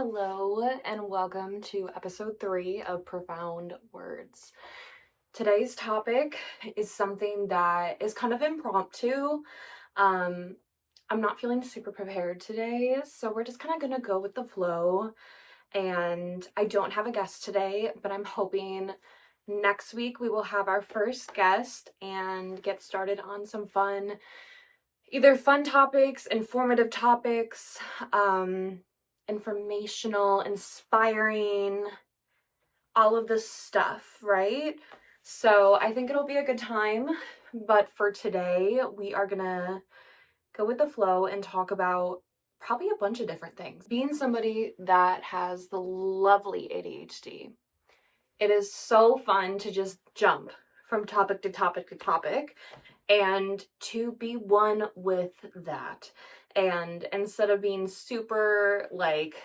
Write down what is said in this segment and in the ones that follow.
Hello, and welcome to episode 3 of Profound Words. Today's topic is something that is kind of impromptu. I'm not feeling super prepared today, so we're just kind of gonna go with the flow. And I don't have a guest today, but I'm hoping next week we will have our first guest and get started on some either fun topics, informative topics, informational, inspiring, all of this stuff, right? So I think it'll be a good time. But for today, we are gonna go with the flow and talk about probably a bunch of different things. Being somebody that has the lovely ADHD, it is so fun to just jump from topic to topic to topic and to be one with that. And instead of being super laser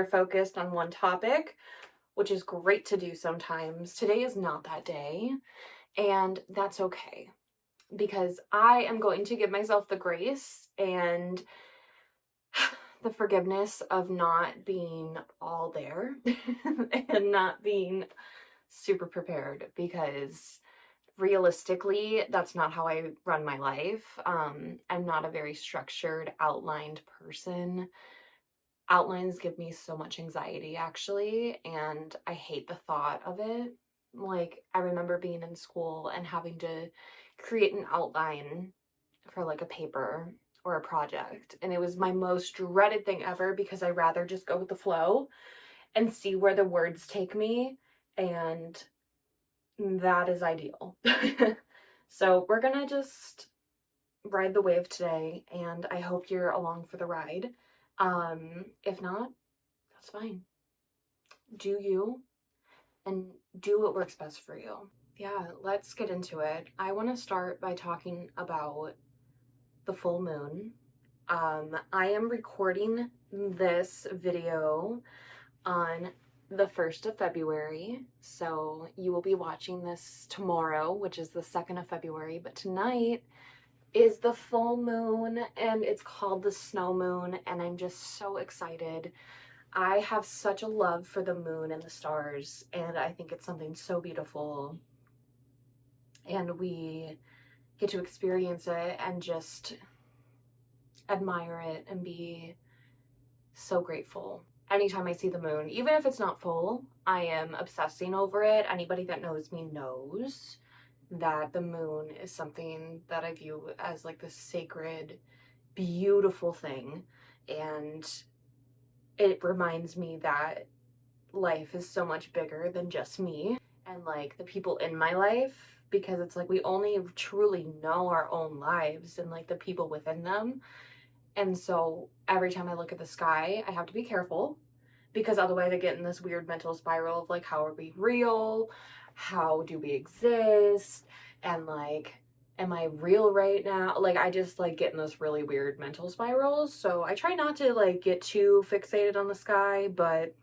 focused on one topic, which is great to do sometimes, today is not that day. And that's okay, because I am going to give myself the grace and the forgiveness of not being all there and not being super prepared, because realistically, that's not how I run my life. I'm not a very structured, outlined person. Outlines give me so much anxiety, actually, and I hate the thought of it. Like, I remember being in school and having to create an outline for like a paper or a project, and it was my most dreaded thing ever, because I rather just go with the flow and see where the words take me, and that is ideal. So we're gonna just ride the wave today, and I hope you're along for the ride. If not, that's fine. Do you, and do what works best for you. Yeah, let's get into it. I want to start by talking about the full moon. I am recording this video on the 1st of February, so you will be watching this tomorrow, which is the 2nd of February, but tonight is the full moon, and it's called the snow moon, and I'm just so excited. I have such a love for the moon and the stars, and I think it's something so beautiful, and we get to experience it and just admire it and be so grateful. Anytime I see the moon, even if it's not full, I am obsessing over it. Anybody that knows me knows that the moon is something that I view as like this sacred, beautiful thing. And it reminds me that life is so much bigger than just me and like the people in my life, because it's like we only truly know our own lives and like the people within them. And so every time I look at the sky, I have to be careful, because otherwise I get in this weird mental spiral of like, how are we real? How do we exist? And like, am I real right now? Like, I just like get in this really weird mental spiral. So I try not to like get too fixated on the sky, but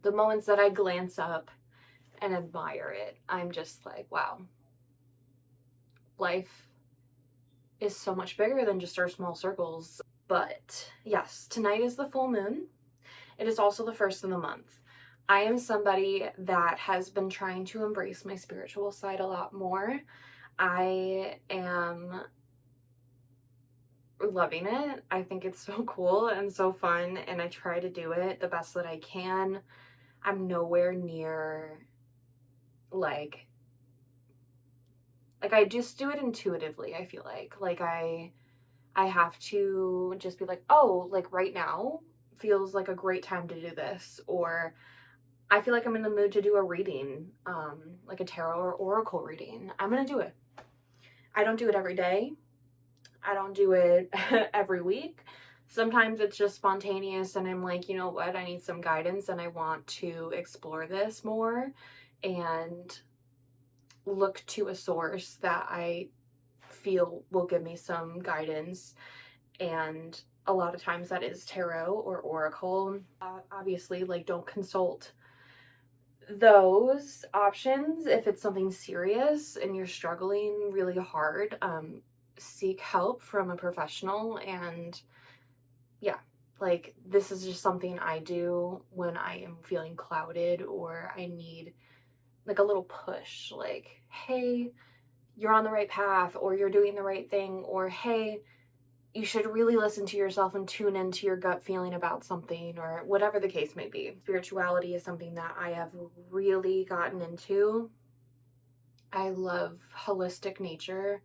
the moments that I glance up and admire it, I'm just like, wow, life is so much bigger than just our small circles. But yes, tonight is the full moon. It is also the 1st of the month. I am somebody that has been trying to embrace my spiritual side a lot more. I am loving it. I think it's so cool and so fun, and I try to do it the best that I can. I'm nowhere near like I just do it intuitively. I feel like I have to just be like, oh, like right now feels like a great time to do this, or I feel like I'm in the mood to do a reading, like a tarot or oracle reading. I'm gonna do it. I don't do it every day. I don't do it every week. Sometimes it's just spontaneous and I'm like, you know what, I need some guidance and I want to explore this more and look to a source that I feel will give me some guidance. And a lot of times that is tarot or oracle. Obviously, like, don't consult those options if it's something serious and you're struggling really hard. Seek help from a professional. And yeah, Like, this is just something I do when I am feeling clouded or I need like a little push, like, hey, you're on the right path, or you're doing the right thing, or hey, you should really listen to yourself and tune into your gut feeling about something, or whatever the case may be. Spirituality is something that I have really gotten into. I love holistic nature.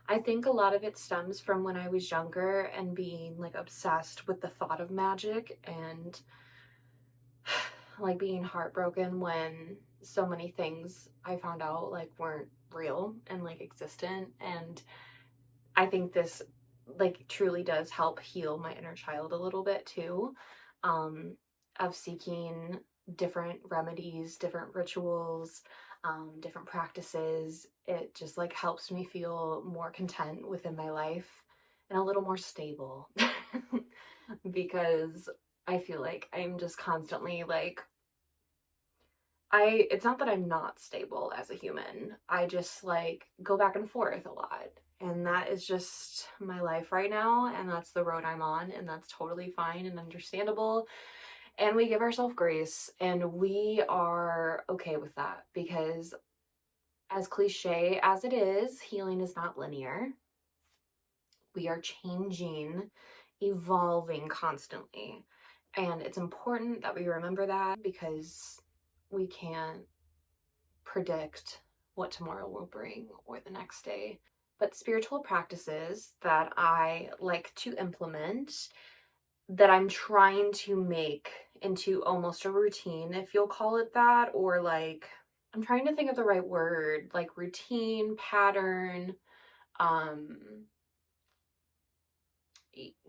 I think a lot of it stems from when I was younger and being like obsessed with the thought of magic and like being heartbroken when so many things I found out like weren't real and like existent. And I think this like truly does help heal my inner child a little bit too, um, of seeking different remedies, different rituals, different practices. It just like helps me feel more content within my life and a little more stable because I feel like I'm just constantly like it's not that I'm not stable as a human. I just like go back and forth a lot. And that is just my life right now. And that's the road I'm on. And that's totally fine and understandable. And we give ourselves grace and we are okay with that because, as cliche as it is, healing is not linear. We are changing, evolving constantly. And it's important that we remember that because we can't predict what tomorrow will bring or the next day. But spiritual practices that I like to implement, that I'm trying to make into almost a routine, if you'll call it that, or like, I'm trying to think of the right word, like routine, pattern, um,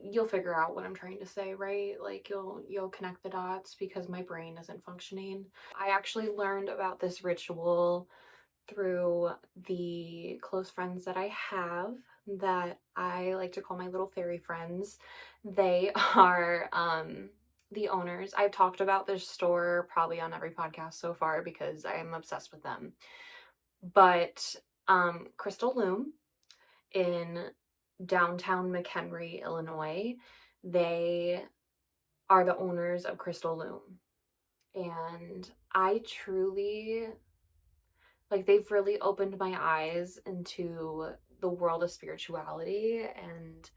you'll figure out what I'm trying to say, right? Like you'll connect the dots because my brain isn't functioning. I actually learned about this ritual through the close friends that I have that I like to call my little fairy friends. They are the owners. I've talked about this store probably on every podcast so far because I am obsessed with them. But Crystal Loom in downtown McHenry, Illinois, they are the owners of Crystal Loom. And I truly like they've really opened my eyes into the world of spirituality and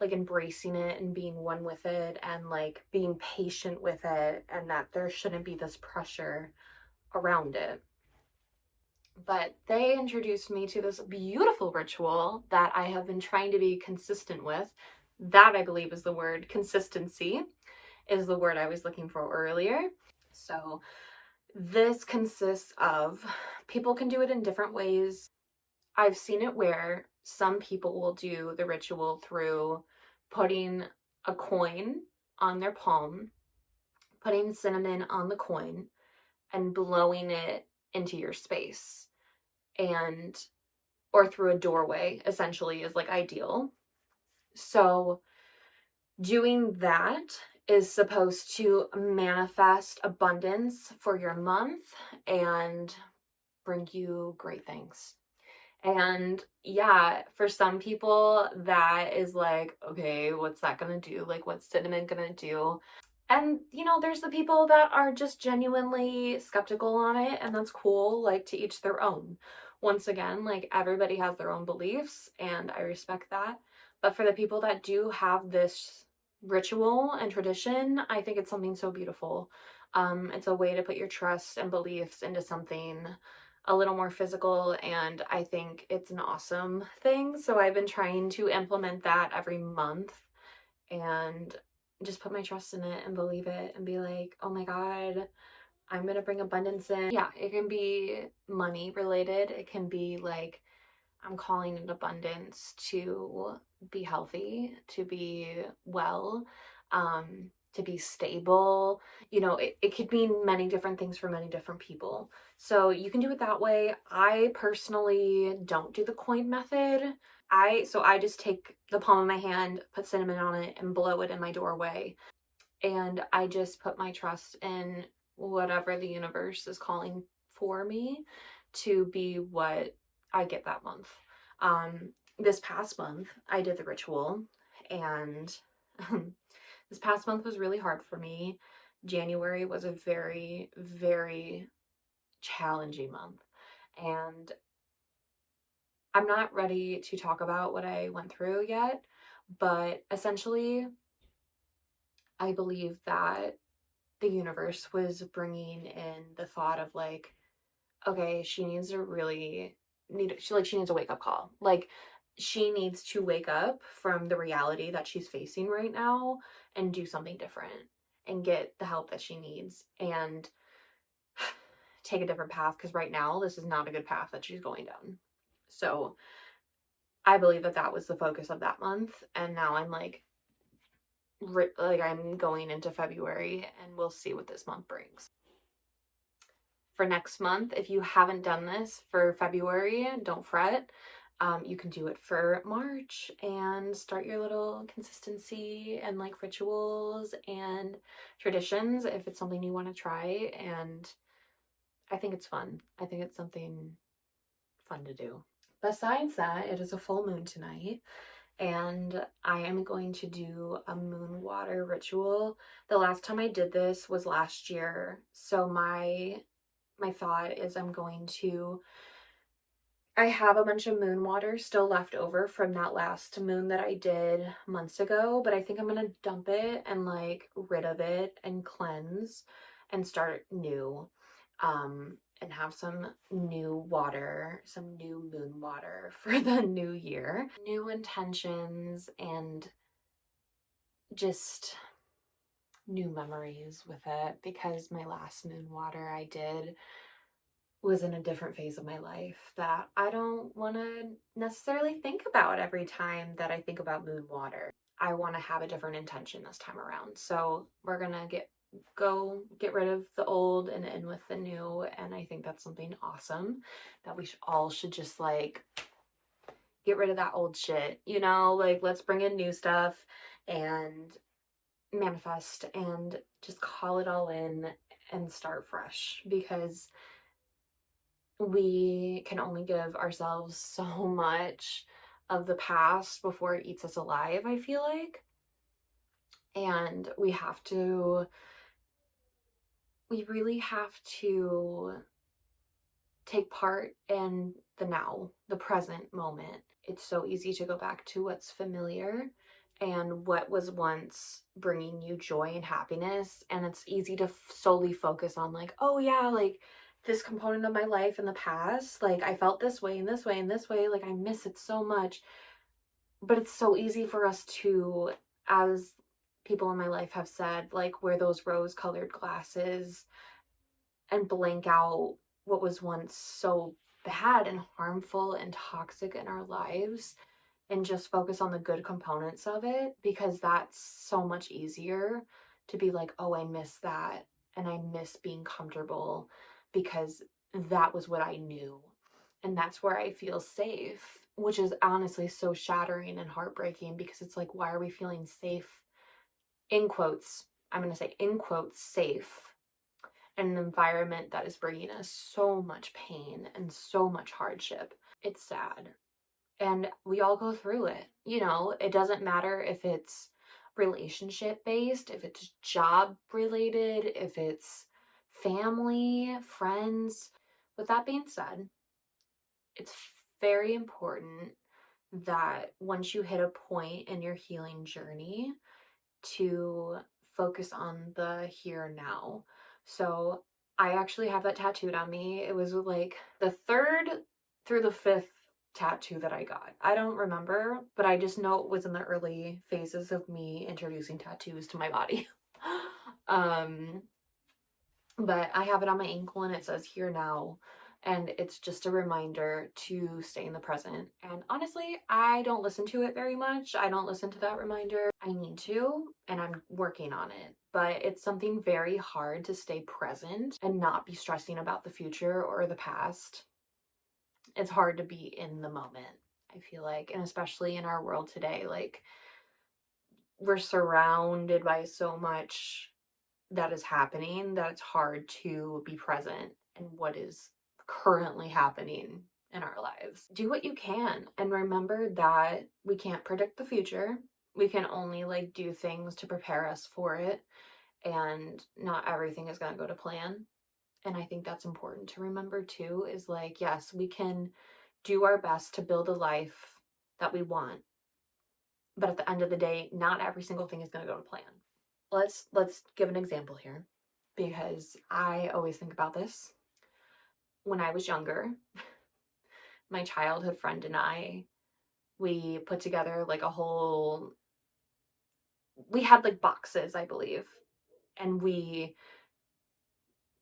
like embracing it and being one with it and like being patient with it and that there shouldn't be this pressure around it. But they introduced me to this beautiful ritual that I have been trying to be consistent with. That I believe is the word. Consistency is the word I was looking for earlier. So this consists of, people can do it in different ways. I've seen it where some people will do the ritual through putting a coin on their palm, putting cinnamon on the coin, and blowing it into your space. And, or through a doorway, essentially, is like ideal. So, doing that is supposed to manifest abundance for your month and bring you great things. And yeah, for some people that is like, okay, what's that gonna do? Like, what's cinnamon gonna do? And you know, there's the people that are just genuinely skeptical on it, and that's cool, like to each their own. Once again, like everybody has their own beliefs, and I respect that. But for the people that do have this ritual and tradition, I think it's something so beautiful. It's a way to put your trust and beliefs into something a little more physical, and I think it's an awesome thing. So I've been trying to implement that every month and just put my trust in it and believe it and be like, oh my God, I'm gonna bring abundance in. Yeah, it can be money related. It can be like, I'm calling in abundance to be healthy, to be well, to be stable. You know, it could mean many different things for many different people. So you can do it that way. I personally don't do the coin method. I just take the palm of my hand, put cinnamon on it, and blow it in my doorway. And I just put my trust in whatever the universe is calling for me to be what I get that month. This past month, I did the ritual, and This past month was really hard for me. January was a very, very challenging month. And I'm not ready to talk about what I went through yet, but essentially, I believe that the universe was bringing in the thought of like, okay, she needs to really she needs a wake up call. Like she needs to wake up from the reality that she's facing right now and do something different and get the help that she needs and take a different path because right now this is not a good path that she's going down. So I believe that that was the focus of that month, and now I'm like I'm going into February and we'll see what this month brings. For next month, if you haven't done this for February, don't fret. You can do it for March and start your little consistency and like rituals and traditions if it's something you want to try. And I think it's fun. I think it's something fun to do. Besides that, it is a full moon tonight, and I am going to do a moon water ritual. The last time I did this was last year, so my thought is I have a bunch of moon water still left over from that last moon that I did months ago, but I think I'm gonna dump it and like rid of it and cleanse and start new. And have some new water, some new moon water for the new year. New intentions and just new memories with it, because my last moon water I did was in a different phase of my life that I don't want to necessarily think about every time that I think about moon water. I want to have a different intention this time around. So we're going to get rid of the old and in with the new, and I think that's something awesome that we all should just like get rid of that old shit, you know, like let's bring in new stuff and manifest and just call it all in and start fresh, because we can only give ourselves so much of the past before it eats us alive, I feel like. And we really have to take part in the now, the present moment. It's so easy to go back to what's familiar and what was once bringing you joy and happiness. And it's easy to solely focus on like, oh yeah, like this component of my life in the past, like I felt this way and this way and this way, like I miss it so much. But it's so easy for us to, as people in my life have said, like wear those rose colored glasses and blank out what was once so bad and harmful and toxic in our lives and just focus on the good components of it, because that's so much easier to be like, oh, I miss that and I miss being comfortable because that was what I knew and that's where I feel safe, which is honestly so shattering and heartbreaking, because it's like, why are we feeling safe, in quotes, I'm going to say in quotes, safe in an environment that is bringing us so much pain and so much hardship? It's sad. And we all go through it. You know, it doesn't matter if it's relationship based, if it's job related, if it's family, friends. With that being said, it's very important that once you hit a point in your healing journey to focus on the here and now. So I actually have that tattooed on me. It was like the third through the fifth tattoo that I got. I don't remember, but I just know it was in the early phases of me introducing tattoos to my body. um, but I have it on my ankle and it says here now. And it's just a reminder to stay in the present. And honestly, I don't listen to it very much. I don't listen to that reminder. I need to, and I'm working on it. But it's something very hard to stay present and not be stressing about the future or the past. It's hard to be in the moment, I feel like. And especially in our world today, like we're surrounded by so much that is happening that it's hard to be present in what is currently happening in our lives. Do what you can and remember that we can't predict the future. We can only like do things to prepare us for it, and not everything is going to go to plan. And I think that's important to remember too, is like, yes, we can do our best to build a life that we want, but at the end of the day, not every single thing is going to go to plan. Let's give an example here, because I always think about this. When I was younger, my childhood friend and I, we put together like we had like boxes, I believe, and we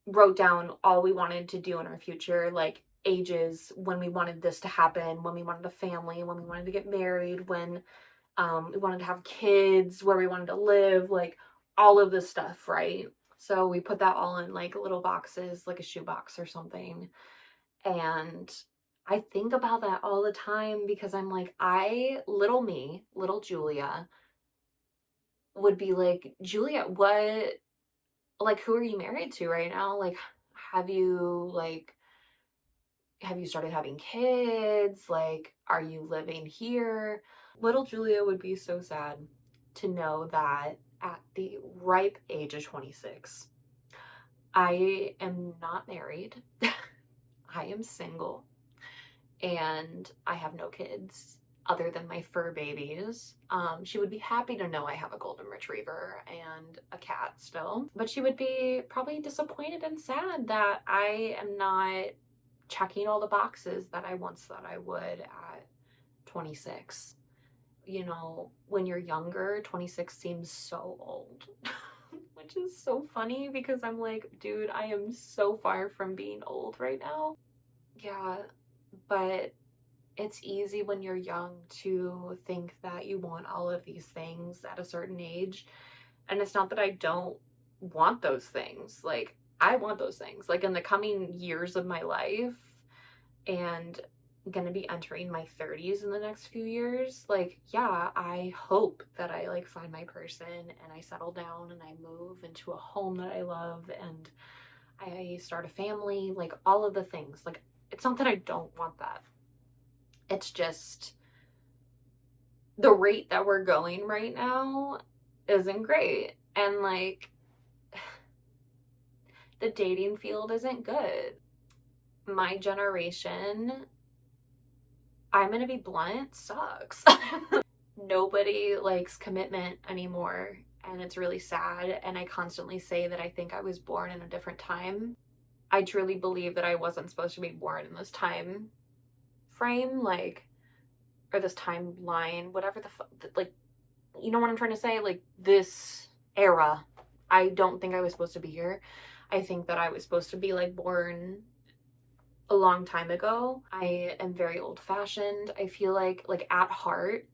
wrote down all we wanted to do in our future, like ages, when we wanted this to happen, when we wanted a family, when we wanted to get married, when we wanted to have kids, where we wanted to live, like all of this stuff, right? So we put that all in like little boxes, like a shoebox or something. And I think about that all the time, because I'm like, little me, little Julia, would be like, Julia, what, like, who are you married to right now? Like, have you, like, have you started having kids? Like, are you living here? Little Julia would be so sad to know that at the ripe age of 26, I am not married. I am single, and I have no kids other than my fur babies. She would be happy to know I have a golden retriever and a cat still, but she would be probably disappointed and sad that I am not checking all the boxes that I once thought I would at 26. You know, when you're younger, 26 seems so old. Which is so funny, because I'm like, dude, I am so far from being old right now. Yeah, but it's easy when you're young to think that you want all of these things at a certain age. And it's not that I don't want those things. Like, I want those things. Like, in the coming years of my life, and gonna be entering my 30s in the next few years, like, yeah, I hope that I like find my person and I settle down and I move into a home that I love and I start a family, like all of the things. Like, it's not that I don't want that. It's just the rate that we're going right now isn't great. And like, the dating field isn't good. My generation, I'm gonna be blunt, sucks. Nobody likes commitment anymore, and it's really sad. And I constantly say that I think I was born in a different time. I truly believe that I wasn't supposed to be born in this time frame, like, or this timeline, whatever like, you know what I'm trying to say? Like, this era. I don't think I was supposed to be here. I think that I was supposed to be like born a long time ago. I am very old fashioned. I feel like at heart,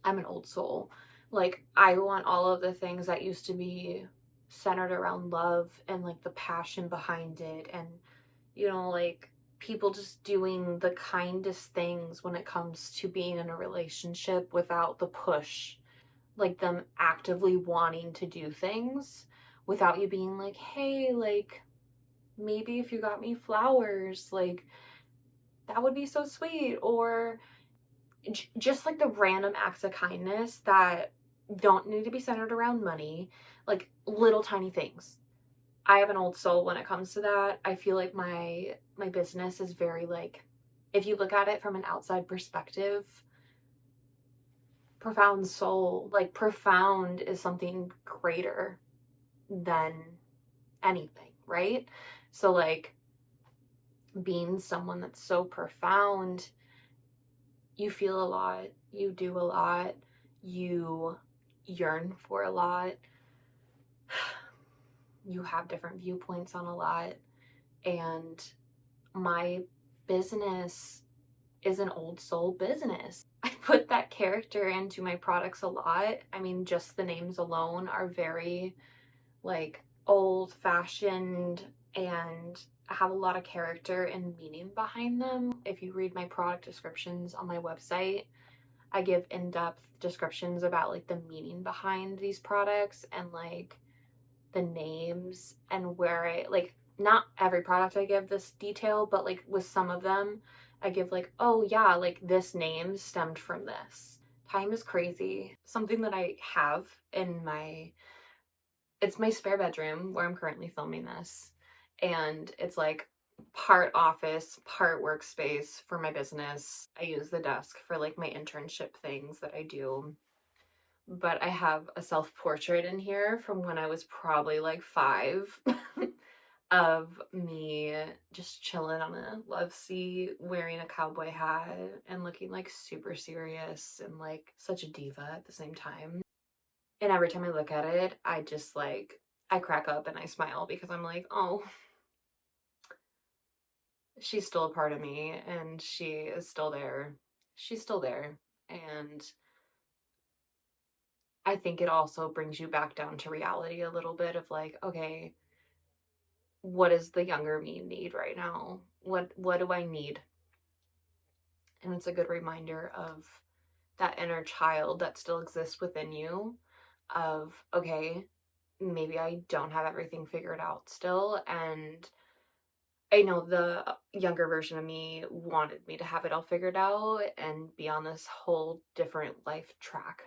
I'm an old soul. Like, I want all of the things that used to be centered around love and like the passion behind it, and you know, like people just doing the kindest things when it comes to being in a relationship without the push, like them actively wanting to do things without you being like, hey, like, maybe if you got me flowers, like, that would be so sweet. Or just like the random acts of kindness that don't need to be centered around money, like little tiny things. I have an old soul when it comes to that. I feel like my business is very like, if you look at it from an outside perspective, profound soul, like profound is something greater than anything, right? So like, being someone that's so profound, you feel a lot, you do a lot, you yearn for a lot, you have different viewpoints on a lot. And my business is an old soul business. I put that character into my products a lot. I mean, just the names alone are very like old fashioned and have a lot of character and meaning behind them. If you read my product descriptions on my website, I give in-depth descriptions about like the meaning behind these products and like the names and where I like, not every product I give this detail, but like with some of them I give like, oh yeah, like this name stemmed from this Time is crazy. Something that I have in it's my spare bedroom where I'm currently filming this. And it's like part office, part workspace for my business. I use the desk for like my internship things that I do. But I have a self-portrait in here from when I was probably like 5 of me just chilling on a love seat, wearing a cowboy hat and looking like super serious and like such a diva at the same time. And every time I look at it, I just like, I crack up and I smile because I'm like, oh, she's still a part of me and she is still there. She's still there. And I think it also brings you back down to reality a little bit of like, okay, what does the younger me need right now? What do I need? And it's a good reminder of that inner child that still exists within you of, okay, maybe I don't have everything figured out still, and I know the younger version of me wanted me to have it all figured out and be on this whole different life track.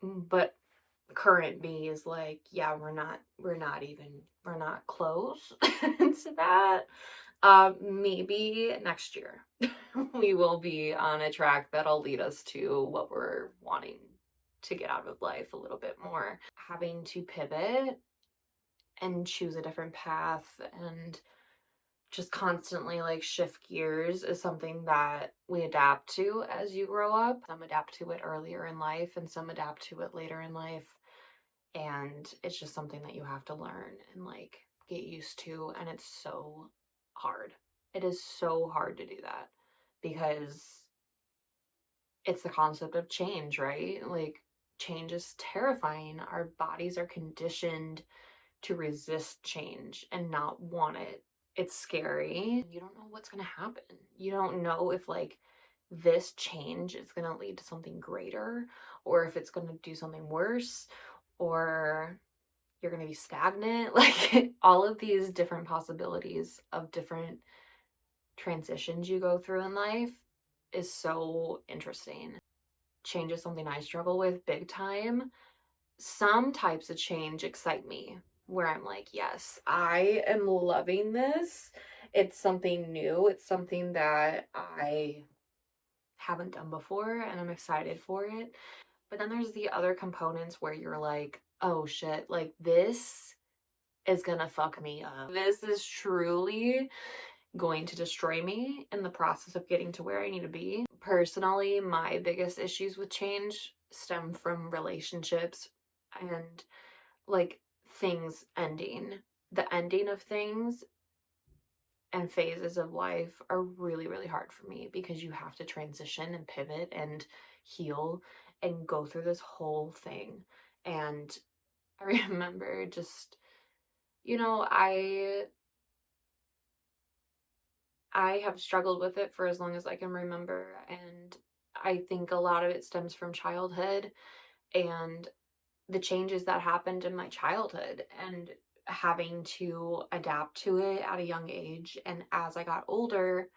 But current me is like, yeah, we're not close to that. Maybe next year we will be on a track that'll lead us to what we're wanting to get out of life a little bit more. Having to pivot and choose a different path and just constantly like shift gears is something that we adapt to as you grow up. Some adapt to it earlier in life and some adapt to it later in life. And it's just something that you have to learn and like get used to. And it's so hard. It is so hard to do that because it's the concept of change, right? Like, change is terrifying. Our bodies are conditioned to resist change and not want it. It's scary. You don't know what's going to happen. You don't know if like this change is going to lead to something greater or if it's going to do something worse or you're going to be stagnant. Like all of these different possibilities of different transitions you go through in life is so interesting. Change is something I struggle with big time. Some types of change excite me, where I'm like, yes, I am loving this. It's something new. It's something that I haven't done before and I'm excited for it. But then there's the other components where you're like, oh shit, like this is gonna fuck me up. This is truly going to destroy me in the process of getting to where I need to be. Personally, my biggest issues with change stem from relationships and like things ending. The ending of things and phases of life are really, really hard for me because you have to transition and pivot and heal and go through this whole thing. And I remember just, you know, I have struggled with it for as long as I can remember, and I think a lot of it stems from childhood and the changes that happened in my childhood and having to adapt to it at a young age. And as I got older,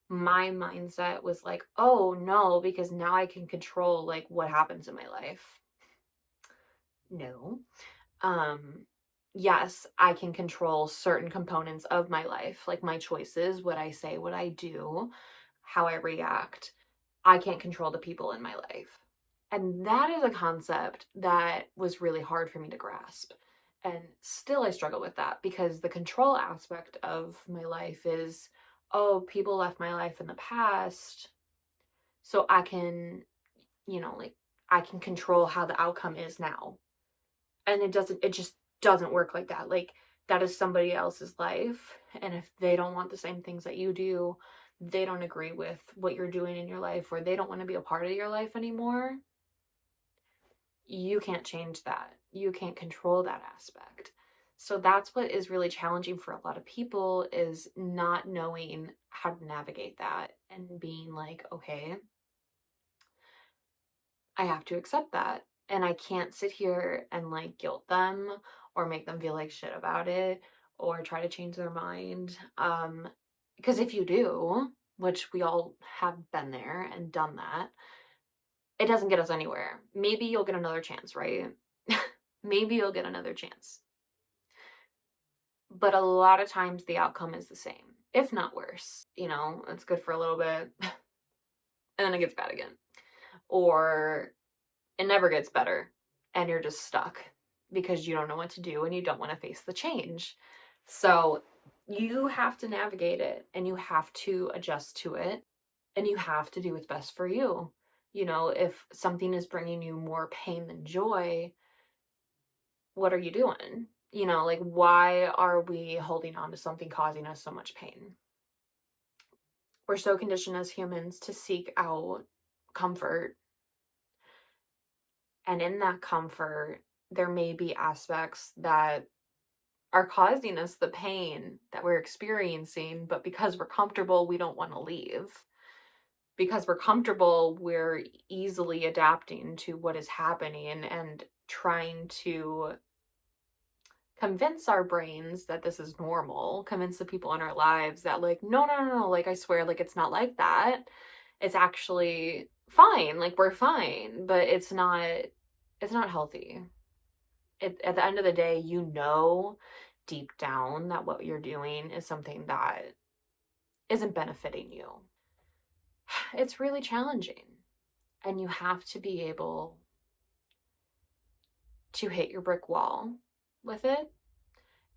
my mindset was like, oh no, because now I can control like what happens in my life. No. Um, yes, I can control certain components of my life, like my choices, what I say, what I do, how I react. I can't control the people in my life. And that is a concept that was really hard for me to grasp. And still, I struggle with that because the control aspect of my life is, oh, people left my life in the past. So I can, like, I can control how the outcome is now. And it just doesn't work like that. Like, that is somebody else's life. And if they don't want the same things that you do, they don't agree with what you're doing in your life, or they don't want to be a part of your life anymore, you can't change that. You can't control that aspect. So that's what is really challenging for a lot of people, is not knowing how to navigate that and being like, okay, I have to accept that. And I can't sit here and like guilt them or make them feel like shit about it or try to change their mind. Because if you do, which we all have been there and done that, it doesn't get us anywhere. Maybe you'll get another chance, right? Maybe you'll get another chance. But a lot of times the outcome is the same, if not worse. You know, it's good for a little bit and then it gets bad again. Or it never gets better and you're just stuck because you don't know what to do and you don't want to face the change. So you have to navigate it and you have to adjust to it and you have to do what's best for you. You know, if something is bringing you more pain than joy, what are you doing? You know, like, why are we holding on to something causing us so much pain? We're so conditioned as humans to seek out comfort. And in that comfort, there may be aspects that are causing us the pain that we're experiencing, but because we're comfortable, we don't want to leave. Because we're comfortable, we're easily adapting to what is happening and trying to convince our brains that this is normal, convince the people in our lives that, like, no, like, I swear, like, it's not like that. It's actually fine, like, we're fine, but it's not healthy. At the end of the day, you know deep down that what you're doing is something that isn't benefiting you. It's really challenging, and you have to be able to hit your brick wall with it.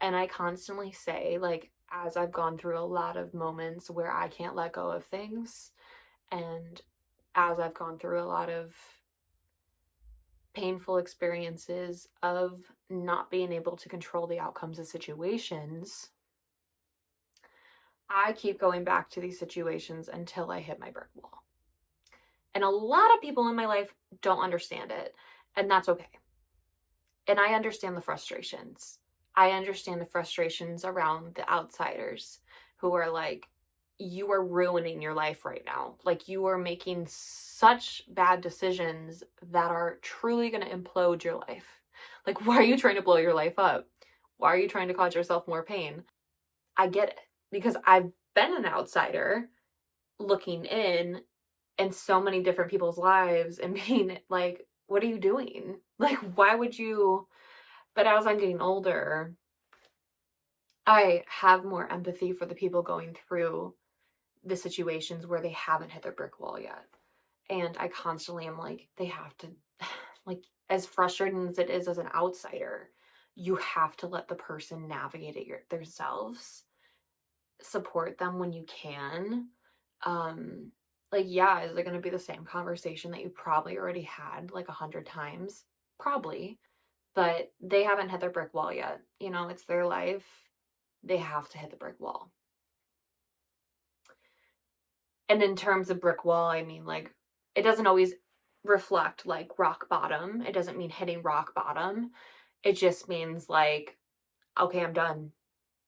And I constantly say, like, as I've gone through a lot of moments where I can't let go of things, and as I've gone through a lot of painful experiences of not being able to control the outcomes of situations, I keep going back to these situations until I hit my brick wall. And a lot of people in my life don't understand it, and that's okay. And I understand the frustrations. I understand the frustrations around the outsiders who are like, you are ruining your life right now. Like, you are making such bad decisions that are truly going to implode your life. Like, why are you trying to blow your life up? Why are you trying to cause yourself more pain? I get it, because I've been an outsider looking in so many different people's lives and being like, what are you doing? Like, why would you? But as I'm getting older, I have more empathy for the people going through the situations where they haven't hit their brick wall yet. And I constantly am like, they have to, like, as frustrating as it is as an outsider, you have to let the person navigate it themselves. Support them when you can. Like, yeah, is it going to be the same conversation that you probably already had like 100 times? Probably. But they haven't hit their brick wall yet. You know, it's their life. They have to hit the brick wall. And in terms of brick wall, I mean, like, it doesn't always reflect like rock bottom. It doesn't mean hitting rock bottom. It just means like, okay, I'm done.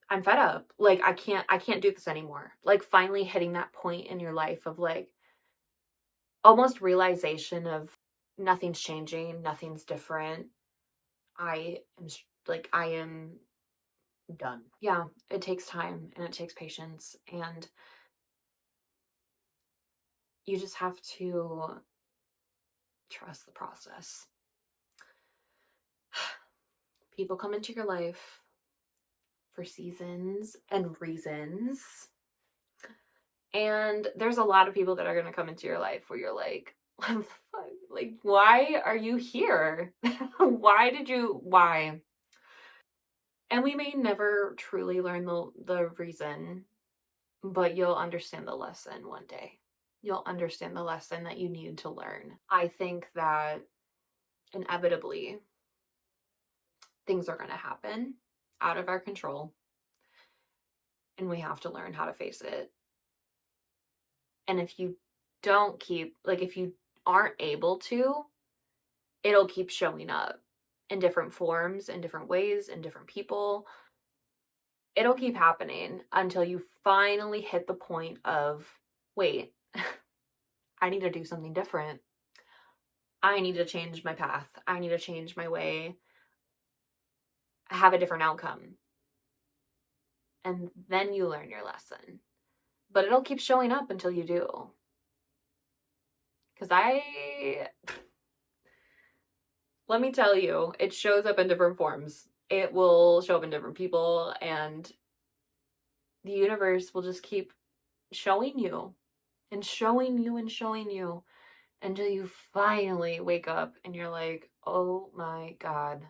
I'm fed up. Like, I can't do this anymore. Like, finally hitting that point in your life of like almost realization of nothing's changing, nothing's different. I am done. Yeah, it takes time and it takes patience, and you just have to trust the process. People come into your life for seasons and reasons. And there's a lot of people that are going to come into your life where you're like, what the fuck? Like, why are you here? Why? And we may never truly learn the reason, but you'll understand the lesson one day. You'll understand the lesson that you needed to learn. I think that inevitably things are going to happen out of our control, and we have to learn how to face it. And if you if you aren't able to, it'll keep showing up in different forms, in different ways, in different people. It'll keep happening until you finally hit the point of, wait, I need to do something different. I need to change my path. I need to change my way, have a different outcome. And then you learn your lesson. but it'll keep showing up until you do. Because let me tell you, it shows up in different forms. It will show up in different people, and the universe will just keep showing you and showing you and showing you until you finally wake up and you're like, oh my God,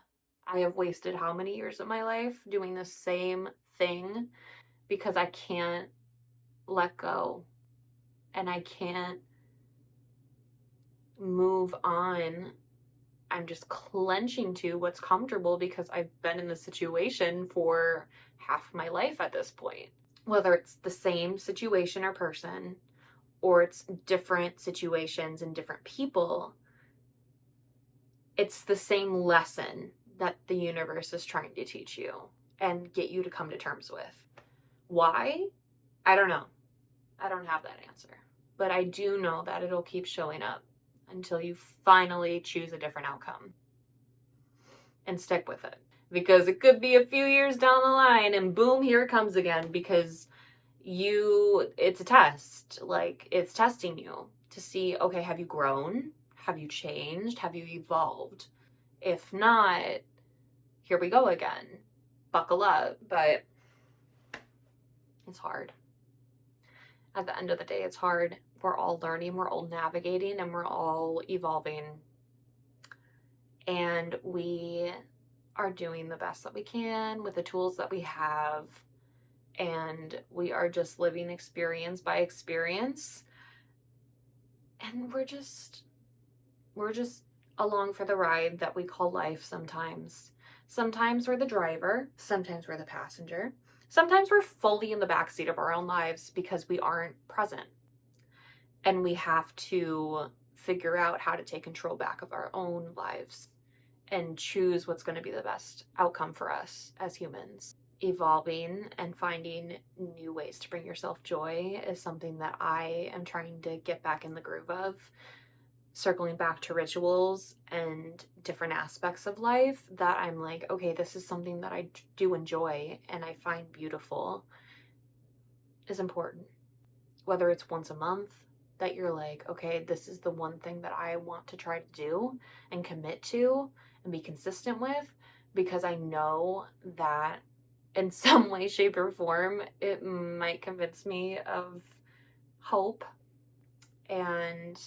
I have wasted how many years of my life doing the same thing because I can't let go and I can't move on. I'm just clenching to what's comfortable because I've been in the situation for half my life at this point. Whether it's the same situation or person, or it's different situations and different people, it's the same lesson that the universe is trying to teach you and get you to come to terms with. Why? I don't know. I don't have that answer. But I do know that it'll keep showing up until you finally choose a different outcome and stick with it. Because it could be a few years down the line and boom, here it comes again, because it's a test. Like, it's testing you to see, okay, have you grown? Have you changed? Have you evolved? If not, here we go again. Buckle up. But it's hard. At the end of the day, it's hard. We're all learning, we're all navigating, and we're all evolving. And we are doing the best that we can with the tools that we have. And we are just living experience by experience. And we're just along for the ride that we call life sometimes. Sometimes we're the driver, sometimes we're the passenger. Sometimes we're fully in the backseat of our own lives because we aren't present. And we have to figure out how to take control back of our own lives and choose what's going to be the best outcome for us as humans. Evolving and finding new ways to bring yourself joy is something that I am trying to get back in the groove of. Circling back to rituals and different aspects of life that I'm like, okay, this is something that I do enjoy and I find beautiful, is important. Whether it's once a month that you're like, okay, this is the one thing that I want to try to do and commit to and be consistent with, because I know that in some way, shape, or form, it might convince me of hope and,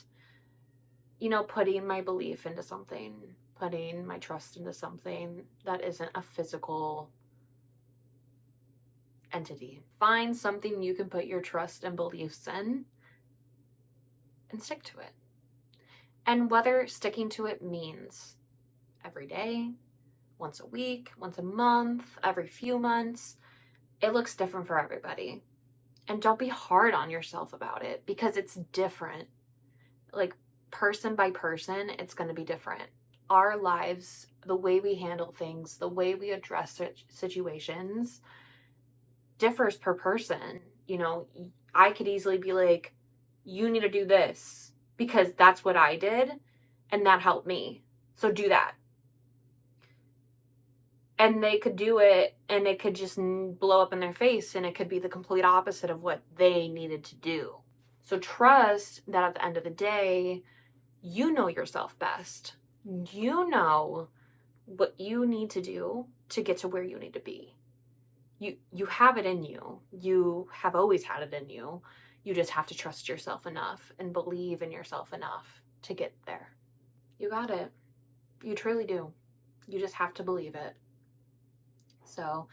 you know, putting my belief into something, putting my trust into something that isn't a physical entity. Find something you can put your trust and beliefs in and stick to it. And whether sticking to it means every day, once a week, once a month, every few months, it looks different for everybody. And don't be hard on yourself about it because it's different. Like, person by person, it's going to be different. Our lives, the way we handle things, the way we address situations differs per person. You know, I could easily be like, you need to do this because that's what I did and that helped me. So do that. And they could do it and it could just blow up in their face and it could be the complete opposite of what they needed to do. So trust that at the end of the day, you know yourself best. You know what you need to do to get to where you need to be. You have it in you. You have always had it in you. You just have to trust yourself enough and believe in yourself enough to get there. You got it. You truly do. You just have to believe it. So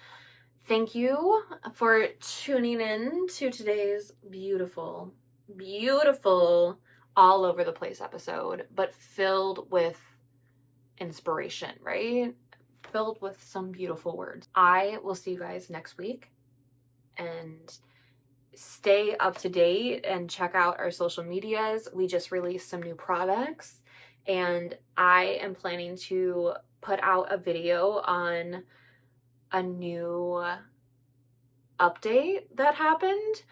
thank you for tuning in to today's beautiful, beautiful, all over the place episode, but filled with inspiration, right? Filled with some beautiful words. I will see you guys next week, and stay up to date and check out our social medias. We just released some new products, and I am planning to put out a video on a new update that happened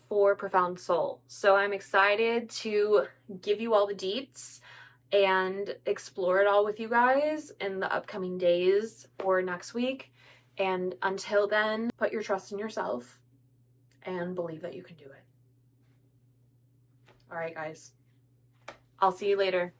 for Profound Soul. So I'm excited to give you all the deets and explore it all with you guys in the upcoming days or next week. And until then, put your trust in yourself and believe that you can do it. All right, guys. I'll see you later.